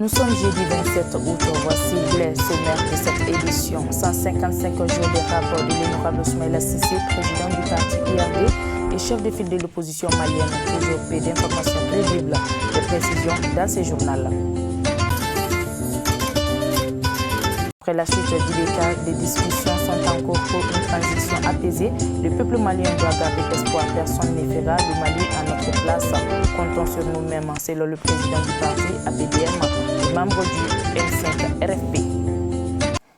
Nous sommes jeudi 27 août, voici les sommaires de cette édition. 155 jours de rapport de l'honorable Soumaïla Cissé, président du parti IRD et chef de file de l'opposition malienne, toujours peu d'informations crédibles et précisions dans ce journal. Après la chute du décart, les discussions sont en cours pour une transition apaisée. Le peuple malien doit garder espoir. Personne ne fera le Mali à notre place. Comptons sur nous-mêmes, selon le président du parti APDM et membre du M5 RFP.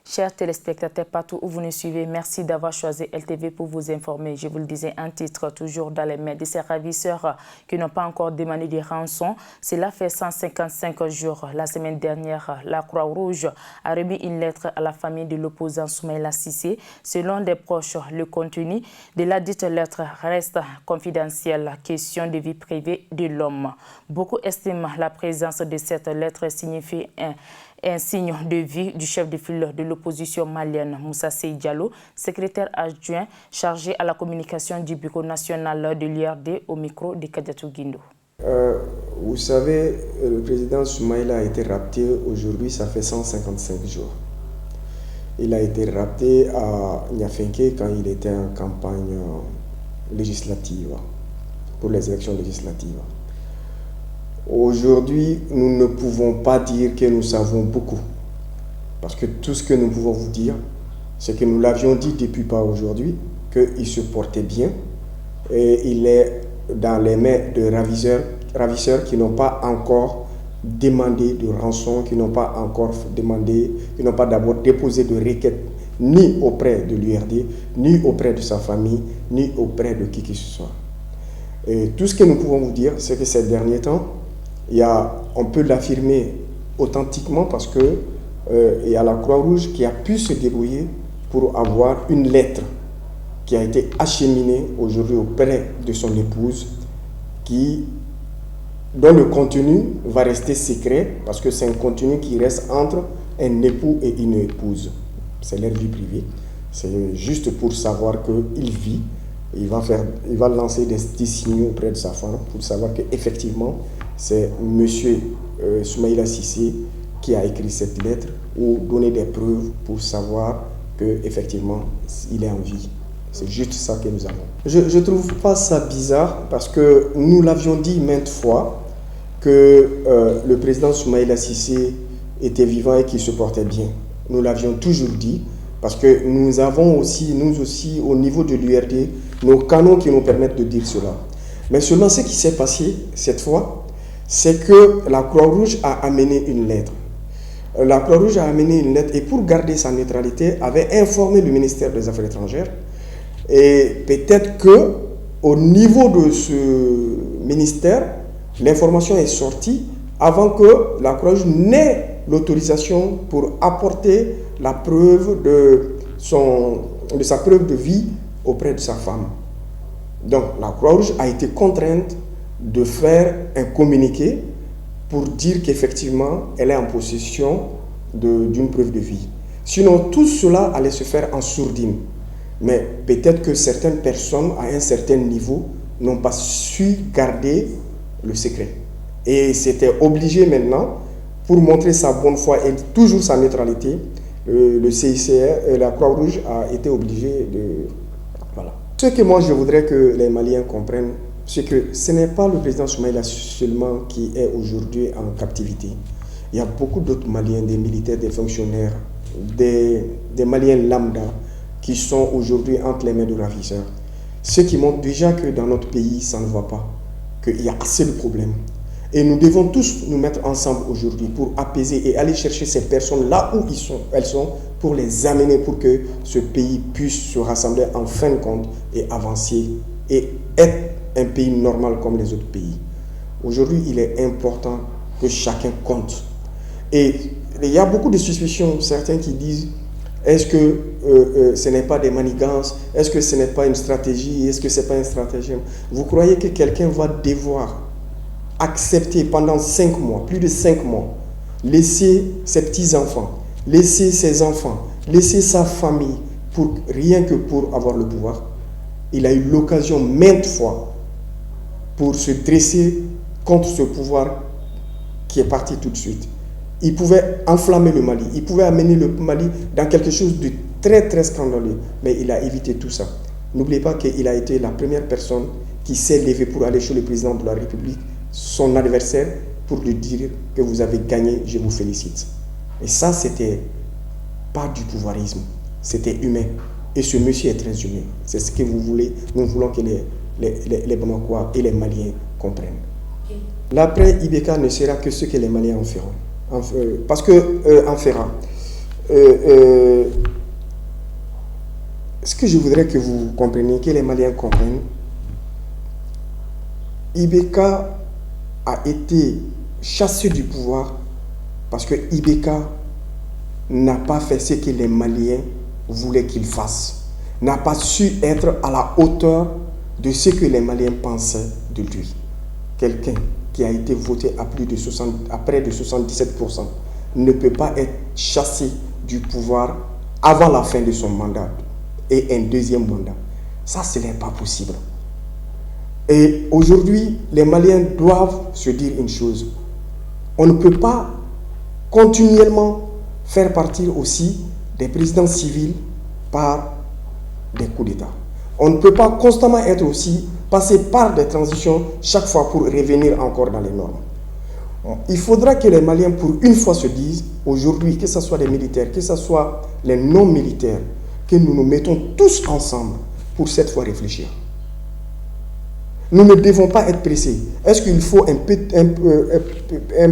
Chers téléspectateurs, partout où vous nous suivez, merci d'avoir choisi LTV pour vous informer. Je vous le disais en titre, toujours dans les mains de ces ravisseurs qui n'ont pas encore demandé de rançon. Cela fait 155 jours. La semaine dernière, la Croix-Rouge a remis une lettre à la famille de l'opposant Soumaïla Cissé. Selon des proches, le contenu de la dite lettre reste confidentiel. Question de vie privée de l'homme. Beaucoup estiment la présence de cette lettre signifie un signe de vie du chef de file de l'opposition malienne, Moussa Sey Diallo, secrétaire adjoint chargé à la communication du Bureau national de l'IRD au micro de Kadiatou Guindo. Vous savez, le président Soumaïla a été rapté aujourd'hui, ça fait 155 jours. Il a été rapté à Niafenke quand il était en campagne législative, pour les élections législatives. Aujourd'hui, nous ne pouvons pas dire que nous savons beaucoup. Parce que tout ce que nous pouvons vous dire, c'est que nous l'avions dit depuis pas aujourd'hui, qu'il se portait bien et il est dans les mains de ravisseurs qui n'ont pas encore demandé de rançon, qui n'ont pas encore demandé, qui n'ont pas d'abord déposé de requête ni auprès de l'URD, ni auprès de sa famille, ni auprès de qui que ce soit. Et tout ce que nous pouvons vous dire, c'est que ces derniers temps, on peut l'affirmer authentiquement parce que il y a la Croix-Rouge qui a pu se débrouiller pour avoir une lettre qui a été acheminée aujourd'hui auprès de son épouse, dont le contenu va rester secret parce que c'est un contenu qui reste entre un époux et une épouse. C'est leur vie privée. C'est juste pour savoir qu'il vit. Il va lancer des signaux auprès de sa femme pour savoir qu'effectivement, c'est M. Soumaïla Cissé qui a écrit cette lettre ou donné des preuves pour savoir qu'effectivement, il est en vie. C'est juste ça que nous avons. Je ne trouve pas ça bizarre parce que nous l'avions dit maintes fois que le président Soumaïla Cissé était vivant et qu'il se portait bien. Nous l'avions toujours dit parce que nous avons aussi, nous aussi, au niveau de l'URD, nos canaux qui nous permettent de dire cela. Mais seulement ce qui s'est passé cette fois, c'est que la Croix-Rouge a amené une lettre. La Croix-Rouge a amené une lettre et pour garder sa neutralité, avait informé le ministère des Affaires étrangères. Et peut-être qu'au niveau de ce ministère, l'information est sortie avant que la Croix-Rouge n'ait l'autorisation pour apporter la preuve de sa preuve de vie auprès de sa femme. Donc la Croix-Rouge a été contrainte de faire un communiqué pour dire qu'effectivement, elle est en possession d'une preuve de vie. Sinon, tout cela allait se faire en sourdine. Mais peut-être que certaines personnes, à un certain niveau, n'ont pas su garder le secret. Et c'était obligé maintenant, pour montrer sa bonne foi et toujours sa neutralité, le CICR, la Croix-Rouge a été obligé de... Voilà. Ce que moi je voudrais que les Maliens comprennent, c'est que ce n'est pas le président Soumaïla seulement qui est aujourd'hui en captivité. Il y a beaucoup d'autres Maliens, des militaires, des fonctionnaires, des Maliens lambda qui sont aujourd'hui entre les mains de ravisseurs. Ce qui montre déjà que dans notre pays, ça ne va pas, qu'il y a assez de problèmes. Et nous devons tous nous mettre ensemble aujourd'hui pour apaiser et aller chercher ces personnes là où elles sont, pour les amener pour que ce pays puisse se rassembler en fin de compte et avancer et être un pays normal comme les autres pays. Aujourd'hui, il est important que chacun compte. Et il y a beaucoup de suspicions, certains qui disent est-ce que ce n'est pas des manigances, est-ce que ce n'est pas une stratégie, est-ce que ce n'est pas un stratagème. Vous croyez que quelqu'un va devoir accepter pendant 5 mois, plus de 5 mois, laisser ses petits-enfants, laisser ses enfants, laisser sa famille, rien que pour avoir le pouvoir? Il a eu l'occasion maintes fois pour se dresser contre ce pouvoir qui est parti tout de suite. il pouvait enflammer le Mali, il pouvait amener le Mali dans quelque chose de très très scandaleux, mais il a évité tout ça. N'oubliez pas qu'il a été la première personne qui s'est levée pour aller chez le président de la République, son adversaire, pour lui dire que vous avez gagné, je vous félicite. Et ça, c'était pas du pouvoirisme, c'était humain. Et ce monsieur est très humain. C'est ce que vous voulez. Nous voulons que les Bamakois et les Maliens comprennent. Okay. L'après IBK ne sera que ce que les Maliens en feront. Parce que en fera. Ce que je voudrais que vous compreniez, que les Maliens comprennent, IBK a été chassé du pouvoir parce que IBK n'a pas fait ce que les Maliens voulaient qu'il fasse, n'a pas su être à la hauteur de ce que les Maliens pensaient de lui. Quelqu'un qui a été voté à près de 77% ne peut pas être chassé du pouvoir avant la fin de son mandat et un deuxième mandat. Ça, ce n'est pas possible. Et aujourd'hui, les Maliens doivent se dire une chose. On ne peut pas continuellement faire partir aussi des présidents civils par des coups d'État. On ne peut pas constamment être aussi passer par des transitions chaque fois pour revenir encore dans les normes. Il faudra que les Maliens pour une fois se disent aujourd'hui, que ce soit les militaires, que ce soit les non-militaires, que nous nous mettons tous ensemble pour cette fois réfléchir. Nous ne devons pas être pressés. Est-ce qu'il faut un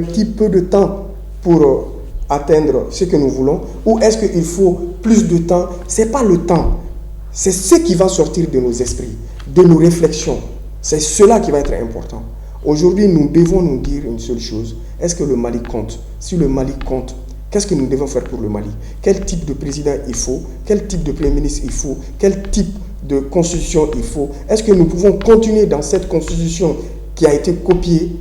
petit peu de temps pour atteindre ce que nous voulons, ou est-ce qu'il faut plus de temps? Ce n'est pas le temps, c'est ce qui va sortir de nos esprits, de nos réflexions. C'est cela qui va être important. Aujourd'hui, nous devons nous dire une seule chose. Est-ce que le Mali compte? Si le Mali compte, qu'est-ce que nous devons faire pour le Mali? Quel type de président il faut? Quel type de premier ministre il faut? Quel type de constitution il faut? Est-ce que nous pouvons continuer dans cette constitution qui a été copiée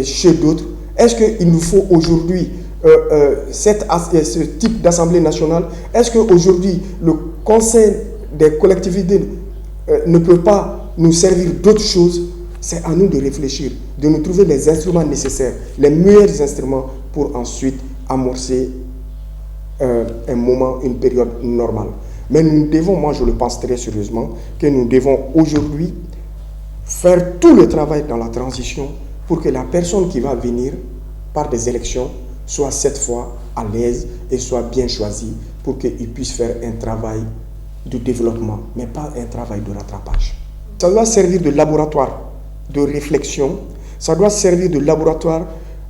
chez d'autres? Est-ce qu'il nous faut aujourd'hui ce type d'Assemblée nationale? Est-ce qu'aujourd'hui le Conseil des collectivités ne peut pas nous servir d'autre chose? C'est à nous de réfléchir, de nous trouver les instruments nécessaires, les meilleurs instruments pour ensuite amorcer un moment, une période normale. Mais nous devons, moi je le pense très sérieusement, que nous devons aujourd'hui faire tout le travail dans la transition pour que la personne qui va venir par des élections soit cette fois à l'aise et soit bien choisie pour qu'il puisse faire un travail de développement, mais pas un travail de rattrapage. Ça doit servir de laboratoire de réflexion, ça doit servir de laboratoire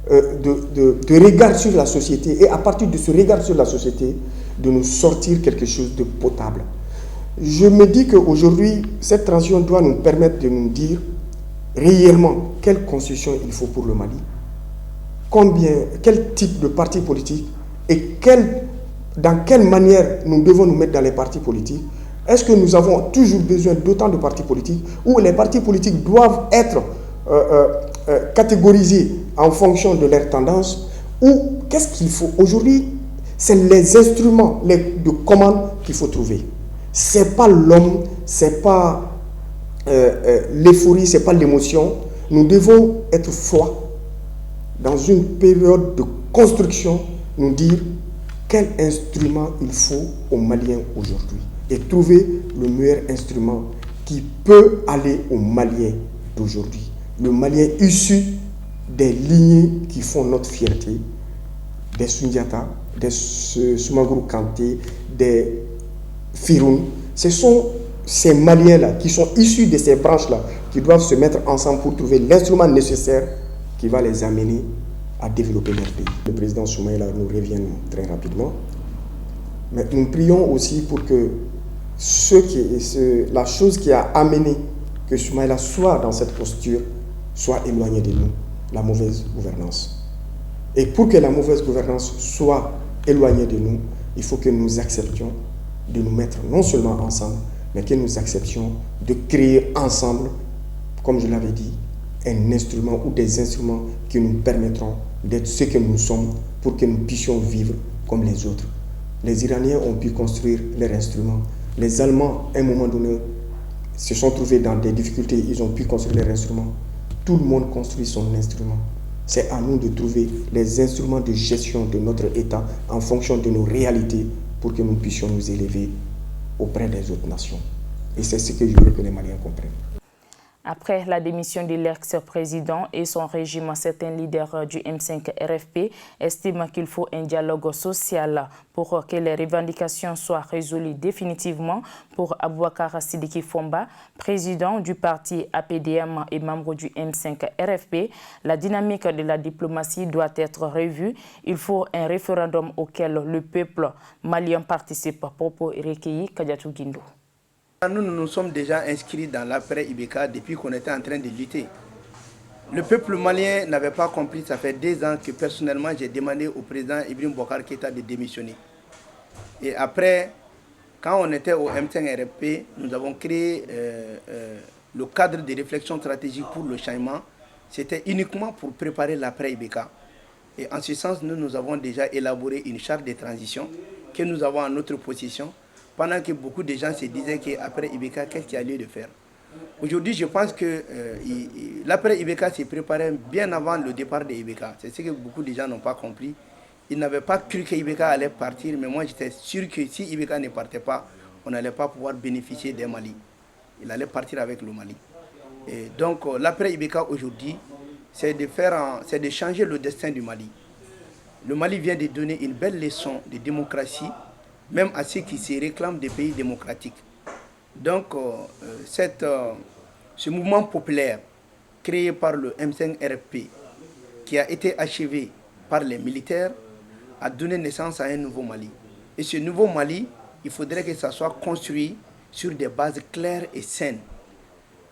de regard sur la société, et à partir de ce regard sur la société, de nous sortir quelque chose de potable. Je me dis qu'aujourd'hui, cette transition doit nous permettre de nous dire réellement quelle constitution il faut pour le Mali, quel type de parti politique et dans quelle manière nous devons nous mettre dans les partis politiques. Est-ce que nous avons toujours besoin d'autant de partis politiques, ou les partis politiques doivent être catégorisés en fonction de leurs tendances, ou qu'est-ce qu'il faut? Aujourd'hui, c'est les instruments de commande qu'il faut trouver. Ce n'est pas l'homme, ce n'est pas l'euphorie, ce n'est pas l'émotion. Nous devons être forts dans une période de construction, nous dire quel instrument il faut aux Maliens aujourd'hui et trouver le meilleur instrument qui peut aller aux Maliens d'aujourd'hui. Le Malien issu des lignées qui font notre fierté, des Sundiata, des Soumaoro Kanté, des Firoun. Ce sont ces Maliens-là qui sont issus de ces branches-là qui doivent se mettre ensemble pour trouver l'instrument nécessaire qui va les amener à développer leur pays. Le président Soumaïla nous revienne très rapidement. Mais nous prions aussi pour que la chose qui a amené que Soumaïla soit dans cette posture soit éloignée de nous, la mauvaise gouvernance. Et pour que la mauvaise gouvernance soit éloignée de nous, il faut que nous acceptions de nous mettre non seulement ensemble, mais que nous acceptions de créer ensemble, comme je l'avais dit, un instrument ou des instruments qui nous permettront d'être ce que nous sommes pour que nous puissions vivre comme les autres. Les Iraniens ont pu construire leurs instruments. Les Allemands, à un moment donné, se sont trouvés dans des difficultés. Ils ont pu construire leurs instruments. Tout le monde construit son instrument. C'est à nous de trouver les instruments de gestion de notre État en fonction de nos réalités pour que nous puissions nous élever auprès des autres nations. Et c'est ce que je veux que les Maliens comprennent. Après la démission de l'ex-président et son régime, certains leaders du M5 RFP estiment qu'il faut un dialogue social pour que les revendications soient résolues définitivement. Pour Abouakar Sidiki Fomba, président du parti APDM et membre du M5 RFP, la dynamique de la diplomatie doit être revue. Il faut un référendum auquel le peuple malien participe. Propos recueillis Kadiatou Guindo. Nous nous sommes déjà inscrits dans l'après-IBK depuis qu'on était en train de lutter. Le peuple malien n'avait pas compris, ça fait 2 ans que personnellement j'ai demandé au président Ibrahim Boubacar Keïta de démissionner. Et après, quand on était au M5 RFP, nous avons créé le cadre de réflexion stratégique pour le changement. C'était uniquement pour préparer l'après-IBK. Et en ce sens, nous avons déjà élaboré une charte de transition que nous avons en notre possession. Pendant que beaucoup de gens se disaient qu'après IBK, qu'est-ce qu'il y a lieu de faire? Aujourd'hui, je pense que l'après IBK s'est préparé bien avant le départ de IBK. C'est ce que beaucoup de gens n'ont pas compris. Ils n'avaient pas cru que IBK allait partir, mais moi j'étais sûr que si IBK ne partait pas, on n'allait pas pouvoir bénéficier des Mali. Il allait partir avec le Mali. Et donc l'après IBK aujourd'hui, c'est de changer le destin du Mali. Le Mali vient de donner une belle leçon de démocratie, même à ceux qui se réclament des pays démocratiques. Donc, ce mouvement populaire créé par le M5 RFP, qui a été achevé par les militaires, a donné naissance à un nouveau Mali. Et ce nouveau Mali, il faudrait que ça soit construit sur des bases claires et saines.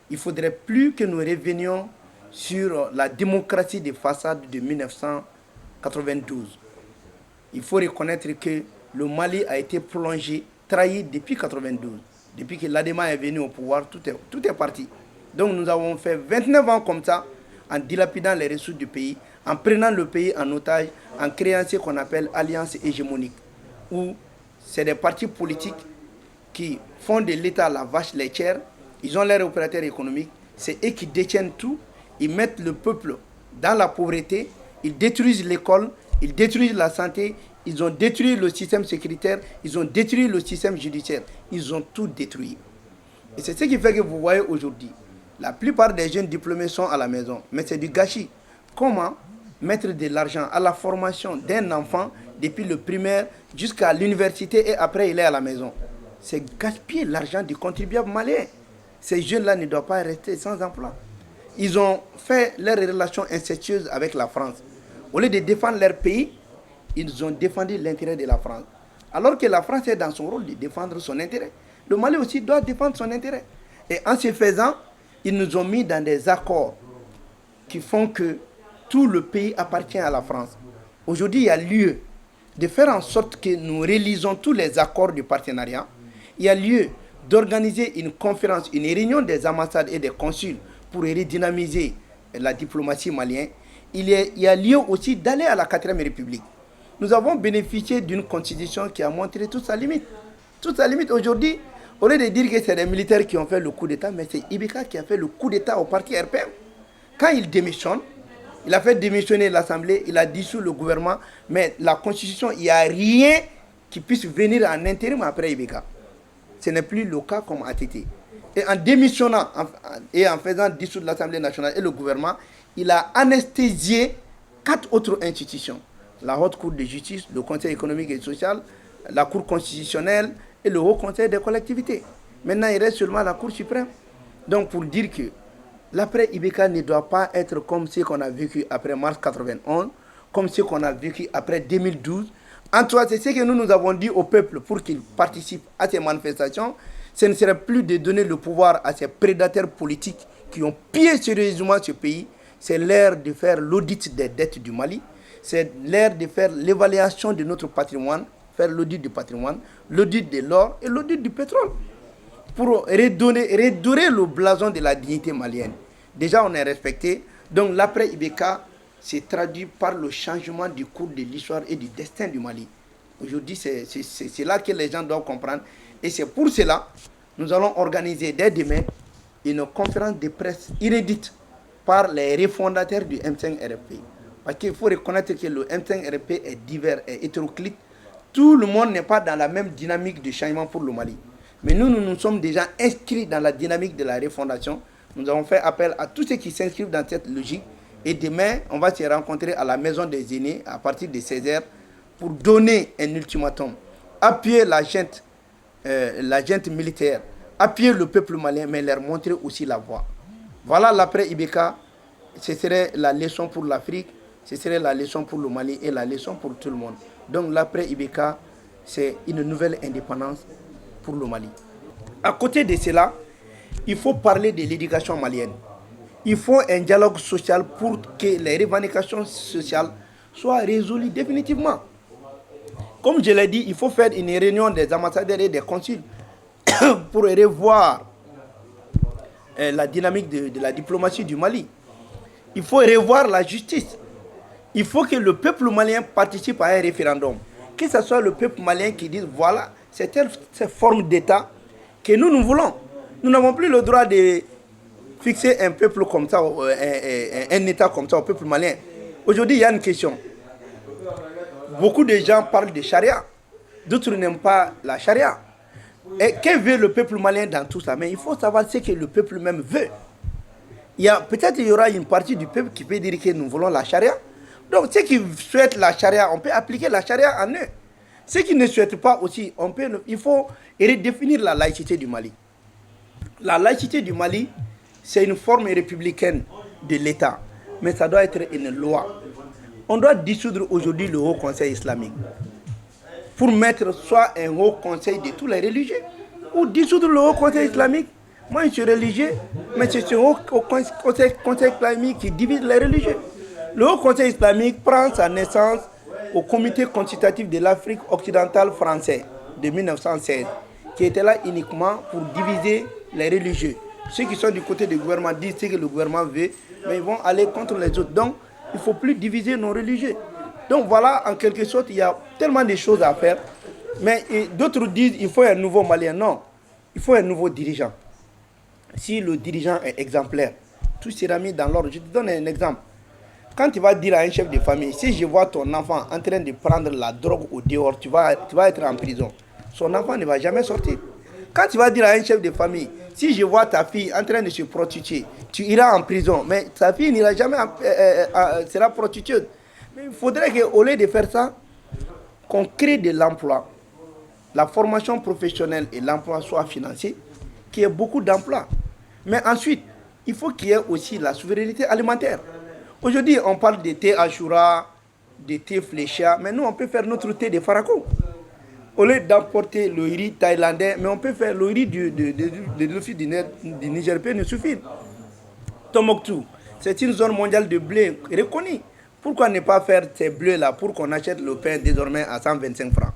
Il ne faudrait plus que nous revenions sur la démocratie des façades de 1992. Il faut reconnaître que le Mali a été plongé, trahi depuis 1992. Depuis que l'ADEMA est venu au pouvoir, tout est parti. Donc nous avons fait 29 ans comme ça, en dilapidant les ressources du pays, en prenant le pays en otage, en créant ce qu'on appelle alliance hégémonique, où c'est des partis politiques qui font de l'État la vache laitière, ils ont leurs opérateurs économiques, c'est eux qui détiennent tout, ils mettent le peuple dans la pauvreté, ils détruisent l'école, ils détruisent la santé, ils ont détruit le système sécuritaire, ils ont détruit le système judiciaire, ils ont tout détruit. Et c'est ce qui fait que vous voyez aujourd'hui, la plupart des jeunes diplômés sont à la maison, mais c'est du gâchis. Comment mettre de l'argent à la formation d'un enfant depuis le primaire jusqu'à l'université et après il est à la maison? C'est gaspiller l'argent du contribuable malien. Ces jeunes-là ne doivent pas rester sans emploi. Ils ont fait leurs relations incestueuses avec la France. Au lieu de défendre leur pays, ils ont défendu l'intérêt de la France. Alors que la France est dans son rôle de défendre son intérêt. Le Mali aussi doit défendre son intérêt. Et en ce faisant, ils nous ont mis dans des accords qui font que tout le pays appartient à la France. Aujourd'hui, il y a lieu de faire en sorte que nous réalisons tous les accords du partenariat. Il y a lieu d'organiser une conférence, une réunion des ambassades et des consuls pour redynamiser la diplomatie malienne. Il y a lieu aussi d'aller à la 4e République. Nous avons bénéficié d'une constitution qui a montré toute sa limite. Toute sa limite aujourd'hui, au lieu de dire que c'est les militaires qui ont fait le coup d'État, mais c'est IBK qui a fait le coup d'État au parti RPM. Quand il démissionne, il a fait démissionner l'Assemblée, il a dissous le gouvernement, mais la constitution, il n'y a rien qui puisse venir en intérim après IBK. Ce n'est plus le cas comme ATT. Et en démissionnant et en faisant dissoudre l'Assemblée nationale et le gouvernement, il a anesthésié 4 autres institutions. La Haute Cour de justice, le Conseil économique et social, la Cour constitutionnelle et le Haut Conseil des collectivités. Maintenant, il reste seulement la Cour suprême. Donc, pour dire que l'après-IBK ne doit pas être comme ce qu'on a vécu après mars 91, comme ce qu'on a vécu après 2012. En tout cas, c'est ce que nous avons dit au peuple pour qu'il participe à ces manifestations. Ce ne serait plus de donner le pouvoir à ces prédateurs politiques qui ont pillé sérieusement ce pays. C'est l'heure de faire l'audit des dettes du Mali. C'est l'heure de faire l'évaluation de notre patrimoine, faire l'audit du patrimoine, l'audit de l'or et l'audit du pétrole. Pour redorer le blason de la dignité malienne. Déjà, on est respecté. Donc, l'après-IBK s'est traduit par le changement du cours de l'histoire et du destin du Mali. Aujourd'hui, c'est là que les gens doivent comprendre. Et c'est pour cela que nous allons organiser dès demain une conférence de presse inédite par les refondateurs du M5 RFP Parce qu'il faut reconnaître que le M5RP est divers, est hétéroclite. Tout le monde n'est pas dans la même dynamique de changement pour le Mali. Mais nous sommes déjà inscrits dans la dynamique de la refondation. Nous avons fait appel à tous ceux qui s'inscrivent dans cette logique. Et demain, on va se rencontrer à la maison des aînés à partir de 16h pour donner un ultimatum. Appuyer la junte militaire, appuyer le peuple malien, mais leur montrer aussi la voie. Voilà l'après Ibeka. Ce serait la leçon pour l'Afrique, ce serait la leçon pour le Mali et la leçon pour tout le monde. Donc l'après Ibeka, c'est une nouvelle indépendance pour le Mali. À côté de cela, il faut parler de l'éducation malienne. Il faut un dialogue social pour que les revendications sociales soient résolues définitivement. Comme je l'ai dit, il faut faire une réunion des ambassadeurs et des consuls pour revoir la dynamique de la diplomatie du Mali. Il faut revoir la justice. Il faut que le peuple malien participe à un référendum. Que ce soit le peuple malien qui dise voilà, c'est telle forme d'État que nous voulons. Nous n'avons plus le droit de fixer un peuple comme ça, un État comme ça au peuple malien. Aujourd'hui, il y a une question. Beaucoup de gens parlent de charia. D'autres n'aiment pas la charia. Et que veut le peuple malien dans tout ça? Mais il faut savoir ce que le peuple même veut. Peut-être qu'il y aura une partie du peuple qui peut dire que nous voulons la charia. Donc ceux qui souhaitent la charia, on peut appliquer la charia en eux. Ceux qui ne souhaitent pas aussi, il faut redéfinir la laïcité du Mali. La laïcité du Mali, c'est une forme républicaine de l'État. Mais ça doit être une loi. On doit dissoudre aujourd'hui le Haut Conseil islamique pour mettre soit un Haut Conseil de tous les religieux ou dissoudre le Haut Conseil islamique. Moi, je suis religieux, mais c'est ce Haut Conseil islamique qui divise les religieux. Le Haut Conseil islamique prend sa naissance au Comité consultatif de l'Afrique occidentale français de 1916, qui était là uniquement pour diviser les religieux. Ceux qui sont du côté du gouvernement disent ce que le gouvernement veut, mais ils vont aller contre les autres. Donc, il ne faut plus diviser nos religieux. Donc voilà, en quelque sorte, il y a tellement de choses à faire. Mais d'autres disent qu'il faut un nouveau Malien. Non, il faut un nouveau dirigeant. Si le dirigeant est exemplaire, tout sera mis dans l'ordre. Je te donne un exemple. Quand tu vas dire à un chef de famille, si je vois ton enfant en train de prendre la drogue au dehors, tu vas être en prison. Son enfant ne va jamais sortir. Quand tu vas dire à un chef de famille, si je vois ta fille en train de se prostituer, tu iras en prison. Mais ta fille n'ira jamais, sera prostituée. Mais il faudrait qu'au lieu de faire ça, qu'on crée de l'emploi, la formation professionnelle et l'emploi soient financés, qu'il y ait beaucoup d'emplois. Mais ensuite, il faut qu'il y ait aussi la souveraineté alimentaire. Aujourd'hui, on parle de thé Ashura, de thé Flécha, mais nous, on peut faire notre thé de Farako. Au lieu d'emporter le riz thaïlandais, mais on peut faire le riz du Niger peut nous suffire. Tombouctou, c'est une zone mondiale de blé reconnue. Pourquoi ne pas faire ces bleus-là pour qu'on achète le pain désormais à 125 francs?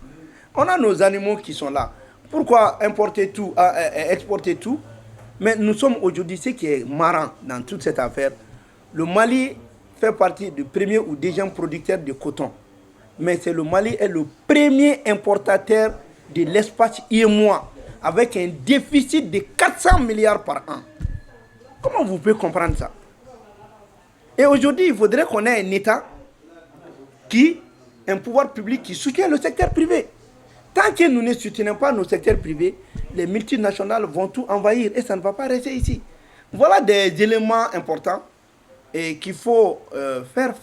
On a nos animaux qui sont là. Pourquoi importer tout, exporter tout? Mais nous sommes aujourd'hui, ce qui est marrant dans toute cette affaire, le Mali fait partie du premier ou deuxième producteur de coton. Mais le Mali est le premier importateur de l'espace IMOA avec un déficit de 400 milliards par an. Comment vous pouvez comprendre ça? Et aujourd'hui, il faudrait qu'on ait un État un pouvoir public qui soutient le secteur privé. Tant que nous ne soutenons pas nos secteurs privés, les multinationales vont tout envahir et ça ne va pas rester ici. Voilà des éléments importants et qu'il faut faire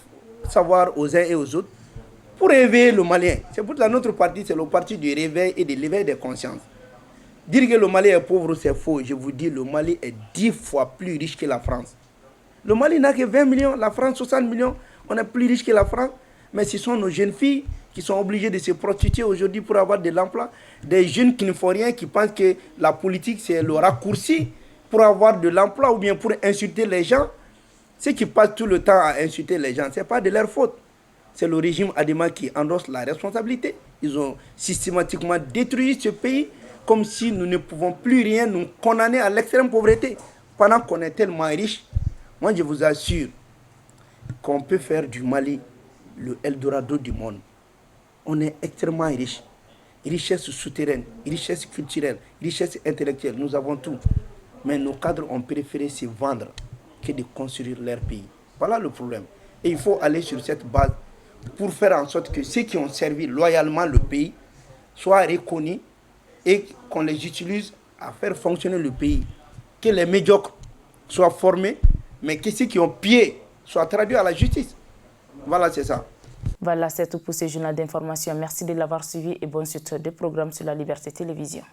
savoir aux uns et aux autres pour réveiller le Malien. C'est pour ça que notre parti, c'est le parti du réveil et de l'éveil des consciences. Dire que le Mali est pauvre, c'est faux. Je vous dis, le Mali est 10 fois plus riche que la France. Le Mali n'a que 20 millions, la France 60 millions. On est plus riche que la France. Mais ce sont nos jeunes filles qui sont obligées de se prostituer aujourd'hui pour avoir de l'emploi. Des jeunes qui ne font rien, qui pensent que la politique, c'est le raccourci pour avoir de l'emploi ou bien pour insulter les gens. Ceux qui passent tout le temps à insulter les gens, ce n'est pas de leur faute. C'est le régime Adema qui endosse la responsabilité. Ils ont systématiquement détruit ce pays comme si nous ne pouvons plus rien nous condamner à l'extrême pauvreté. Pendant qu'on est tellement riche, moi je vous assure qu'on peut faire du Mali le Eldorado du monde. On est extrêmement riche. Richesse souterraine, richesse culturelle, richesse intellectuelle, nous avons tout. Mais nos cadres ont préféré se vendre que de construire leur pays. Voilà le problème. Et il faut aller sur cette base pour faire en sorte que ceux qui ont servi loyalement le pays soient reconnus et qu'on les utilise à faire fonctionner le pays. Que les médiocres soient formés, mais que ceux qui ont pied soient traduits à la justice. Voilà, c'est ça. Voilà, c'est tout pour ce journal d'information. Merci de l'avoir suivi et bonne suite des programmes sur la Liberté Télévision.